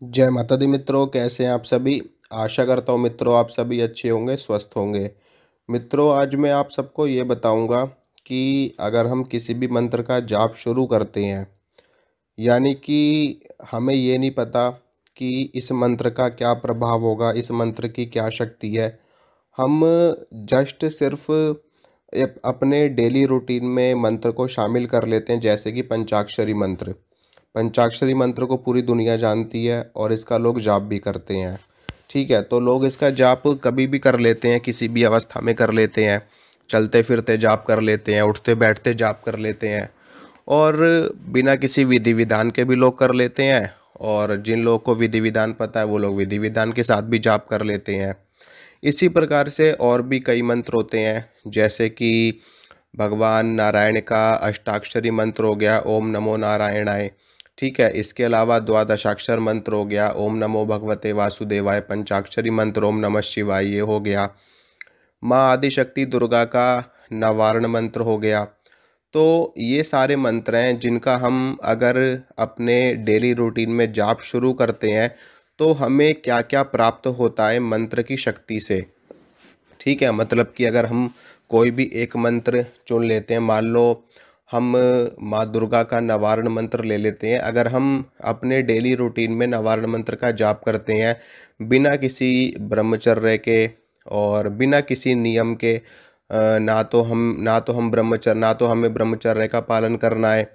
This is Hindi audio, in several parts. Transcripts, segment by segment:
जय माता दी मित्रों, कैसे हैं आप सभी। आशा करता हूँ मित्रों आप सभी अच्छे होंगे, स्वस्थ होंगे। मित्रों, आज मैं आप सबको ये बताऊंगा कि अगर हम किसी भी मंत्र का जाप शुरू करते हैं, यानी कि हमें ये नहीं पता कि इस मंत्र का क्या प्रभाव होगा, इस मंत्र की क्या शक्ति है। हम जस्ट सिर्फ अपने डेली रूटीन में मंत्र को शामिल कर लेते हैं, जैसे कि पंचाक्षरी मंत्र। पंचाक्षरी मंत्र को पूरी दुनिया जानती है और इसका लोग जाप भी करते हैं। ठीक है, तो लोग इसका जाप कभी भी कर लेते हैं, किसी भी अवस्था में कर लेते हैं। चलते फिरते जाप कर लेते हैं, उठते बैठते जाप कर लेते हैं, और बिना किसी विधि विधान के भी लोग कर लेते हैं। और जिन लोगों को विधि विधान पता है वो लोग विधि विधान के साथ भी जाप कर लेते हैं। इसी प्रकार से और भी कई मंत्र होते हैं, जैसे कि भगवान नारायण का अष्टाक्षरी मंत्र हो गया, ओम नमो नारायणाय। ठीक है, इसके अलावा द्वादशाक्षर मंत्र हो गया, ओम नमो भगवते वासुदेवाय। पंचाक्षरी मंत्र ओम नमः शिवाय ये हो गया। माँ आदिशक्ति दुर्गा का नवारण मंत्र हो गया। तो ये सारे मंत्र हैं जिनका हम अगर अपने डेली रूटीन में जाप शुरू करते हैं तो हमें क्या क्या प्राप्त होता है मंत्र की शक्ति से। ठीक है, मतलब कि अगर हम कोई भी एक मंत्र चुन लेते हैं, मान लो हम माँ दुर्गा का नवारण मंत्र ले लेते हैं। अगर हम अपने डेली रूटीन में नवारण मंत्र का जाप करते हैं बिना किसी ब्रह्मचर्य के और बिना किसी नियम के, ना तो हमें ब्रह्मचर्य का पालन करना है,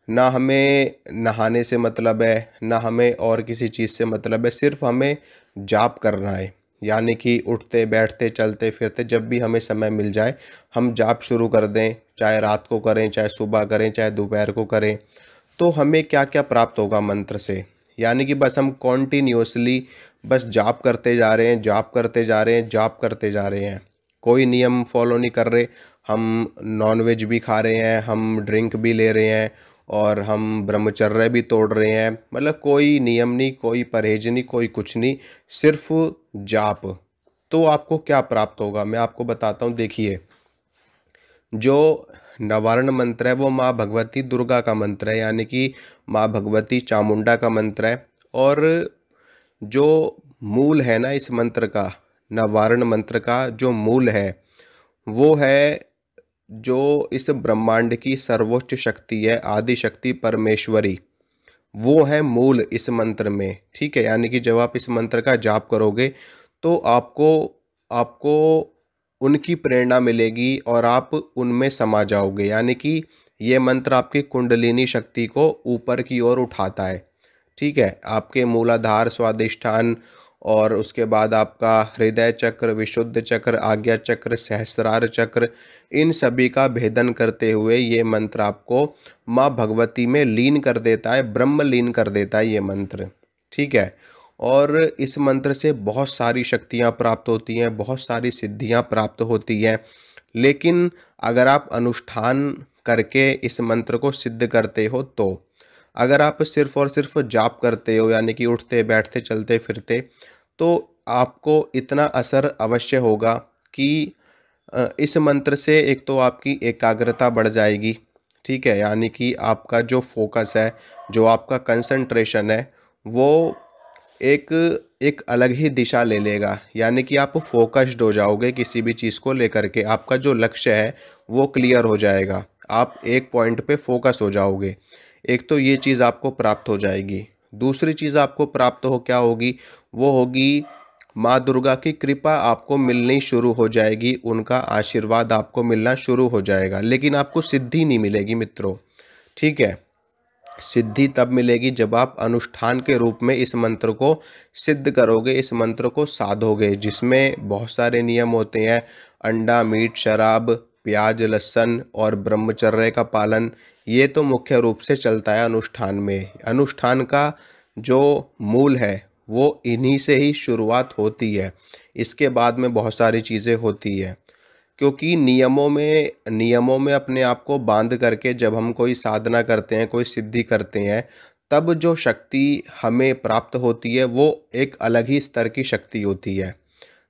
ना हमें नहाने से मतलब है, ना हमें और किसी चीज़ से मतलब है, सिर्फ हमें जाप करना है। यानी कि उठते बैठते चलते फिरते जब भी हमें समय मिल जाए हम जाप शुरू कर दें, चाहे रात को करें, चाहे सुबह करें, चाहे दोपहर को करें। तो हमें क्या क्या प्राप्त होगा मंत्र से। यानी कि बस हम कॉन्टिन्यूसली बस जाप करते जा रहे हैं, जाप करते जा रहे हैं, जाप करते जा रहे हैं। कोई नियम फॉलो नहीं कर रहे। हम नॉनवेज भी खा रहे हैं, हम ड्रिंक भी ले रहे हैं, और हम ब्रह्मचर्य भी तोड़ रहे हैं। मतलब कोई नियम नहीं, कोई परहेज नहीं, कोई कुछ नहीं, सिर्फ जाप। तो आपको क्या प्राप्त होगा मैं आपको बताता हूँ। देखिए, जो नवारण मंत्र है वो माँ भगवती दुर्गा का मंत्र है, यानी कि माँ भगवती चामुंडा का मंत्र है। और जो मूल है ना इस मंत्र का, नवारण मंत्र का जो मूल है वो है, जो इस ब्रह्मांड की सर्वोच्च शक्ति है, आदि शक्ति परमेश्वरी, वो है मूल इस मंत्र में। ठीक है, यानी कि जब आप इस मंत्र का जाप करोगे तो आपको आपको उनकी प्रेरणा मिलेगी और आप उनमें समा जाओगे। यानी कि ये मंत्र आपकी कुंडलिनी शक्ति को ऊपर की ओर उठाता है। ठीक है, आपके मूलाधार, स्वादिष्ठान, और उसके बाद आपका हृदय चक्र, विशुद्ध चक्र, आज्ञा चक्र, सहस्रार चक्र, इन सभी का भेदन करते हुए ये मंत्र आपको माँ भगवती में लीन कर देता है, ब्रह्म लीन कर देता है ये मंत्र। ठीक है, और इस मंत्र से बहुत सारी शक्तियाँ प्राप्त होती हैं, बहुत सारी सिद्धियाँ प्राप्त होती हैं। लेकिन अगर आप अनुष्ठान करके इस मंत्र को सिद्ध करते हो तो, अगर आप सिर्फ और सिर्फ जाप करते हो, यानी कि उठते बैठते चलते फिरते, तो आपको इतना असर अवश्य होगा कि इस मंत्र से एक तो आपकी एकाग्रता बढ़ जाएगी। ठीक है, यानी कि आपका जो फोकस है, जो आपका कंसंट्रेशन है, वो एक एक अलग ही दिशा ले लेगा। यानी कि आप फोकस्ड हो जाओगे किसी भी चीज़ को लेकर के, आपका जो लक्ष्य है वो क्लियर हो जाएगा, आप एक पॉइंट पे फोकस हो जाओगे। एक तो ये चीज़ आपको प्राप्त हो जाएगी। दूसरी चीज़ आपको प्राप्त हो क्या होगी, वो होगी माँ दुर्गा की कृपा आपको मिलनी शुरू हो जाएगी, उनका आशीर्वाद आपको मिलना शुरू हो जाएगा। लेकिन आपको सिद्धि नहीं मिलेगी मित्रों। ठीक है, सिद्धि तब मिलेगी जब आप अनुष्ठान के रूप में इस मंत्र को सिद्ध करोगे, इस मंत्र को साधोगे, जिसमें बहुत सारे नियम होते हैं। अंडा, मीट, शराब, प्याज, लहसुन और ब्रह्मचर्य का पालन, ये तो मुख्य रूप से चलता है अनुष्ठान में। अनुष्ठान का जो मूल है वो इन्हीं से ही शुरुआत होती है, इसके बाद में बहुत सारी चीज़ें होती है। क्योंकि नियमों में अपने आप को बांध करके जब हम कोई साधना करते हैं, कोई सिद्धि करते हैं, तब जो शक्ति हमें प्राप्त होती है वो एक अलग ही स्तर की शक्ति होती है।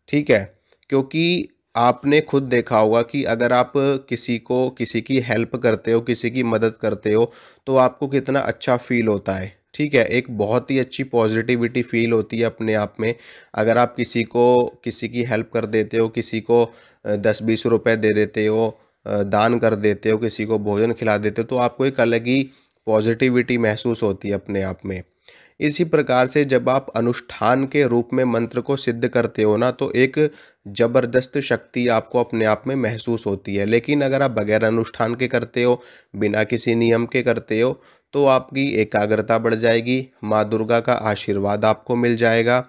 ठीक है, क्योंकि आपने खुद देखा होगा कि अगर आप किसी की हेल्प करते हो, किसी की मदद करते हो, तो आपको कितना अच्छा फील होता है। ठीक है, एक बहुत ही अच्छी पॉजिटिविटी फील होती है अपने आप में। अगर आप किसी की हेल्प कर देते हो, किसी को 10-20 रुपए दे देते हो, दान कर देते हो, किसी को भोजन खिला देते हो, तो आपको एक अलग ही पॉजिटिविटी महसूस होती है अपने आप में। इसी प्रकार से जब आप अनुष्ठान के रूप में मंत्र को सिद्ध करते हो ना, तो एक ज़बरदस्त शक्ति आपको अपने आप में महसूस होती है। लेकिन अगर आप बगैर अनुष्ठान के करते हो, बिना किसी नियम के करते हो, तो आपकी एकाग्रता बढ़ जाएगी, माँ दुर्गा का आशीर्वाद आपको मिल जाएगा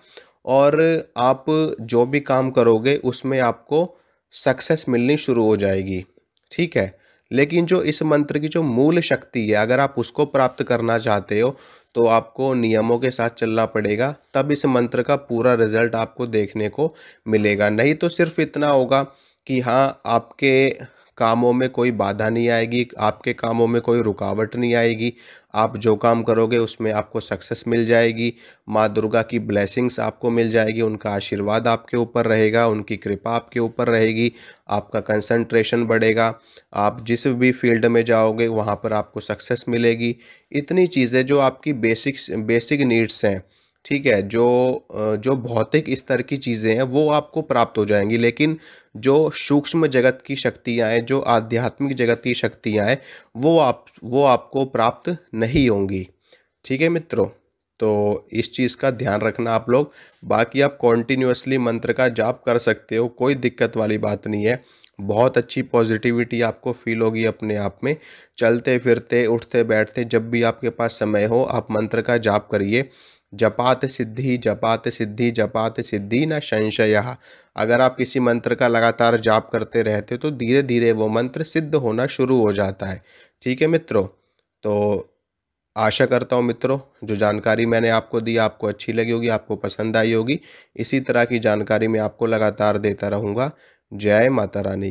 और आप जो भी काम करोगे उसमें आपको सक्सेस मिलनी शुरू हो जाएगी। ठीक है? लेकिन जो इस मंत्र की जो मूल शक्ति है, अगर आप उसको प्राप्त करना चाहते हो, तो आपको नियमों के साथ चलना पड़ेगा, तब इस मंत्र का पूरा रिजल्ट आपको देखने को मिलेगा। नहीं तो सिर्फ इतना होगा कि हाँ, आपके कामों में कोई बाधा नहीं आएगी, आपके कामों में कोई रुकावट नहीं आएगी, आप जो काम करोगे उसमें आपको सक्सेस मिल जाएगी, माँ दुर्गा की ब्लेसिंग्स आपको मिल जाएगी, उनका आशीर्वाद आपके ऊपर रहेगा, उनकी कृपा आपके ऊपर रहेगी, आपका कंसंट्रेशन बढ़ेगा, आप जिस भी फील्ड में जाओगे वहाँ पर आपको सक्सेस मिलेगी। इतनी चीज़ें जो आपकी बेसिक नीड्स हैं, ठीक है, जो भौतिक स्तर की चीज़ें हैं वो आपको प्राप्त हो जाएंगी, लेकिन जो सूक्ष्म जगत की शक्तियाँ हैं, जो आध्यात्मिक जगत की शक्तियाँ हैं, वो आपको प्राप्त नहीं होंगी। ठीक है मित्रों, तो इस चीज़ का ध्यान रखना आप लोग। बाकी आप कॉन्टिन्यूअसली मंत्र का जाप कर सकते हो, कोई दिक्कत वाली बात नहीं है। बहुत अच्छी पॉजिटिविटी आपको फील होगी अपने आप में। चलते फिरते उठते बैठते जब भी आपके पास समय हो, आप मंत्र का जाप करिए। जपात सिद्धि जपात सिद्धि जपात सिद्धि न संशयः। अगर आप किसी मंत्र का लगातार जाप करते रहते हो तो धीरे धीरे वो मंत्र सिद्ध होना शुरू हो जाता है। ठीक है मित्रों, तो आशा करता हूँ मित्रों, जो जानकारी मैंने आपको दी आपको अच्छी लगी होगी, आपको पसंद आई होगी। इसी तरह की जानकारी मैं आपको लगातार देता रहूँगा। जय माता रानी।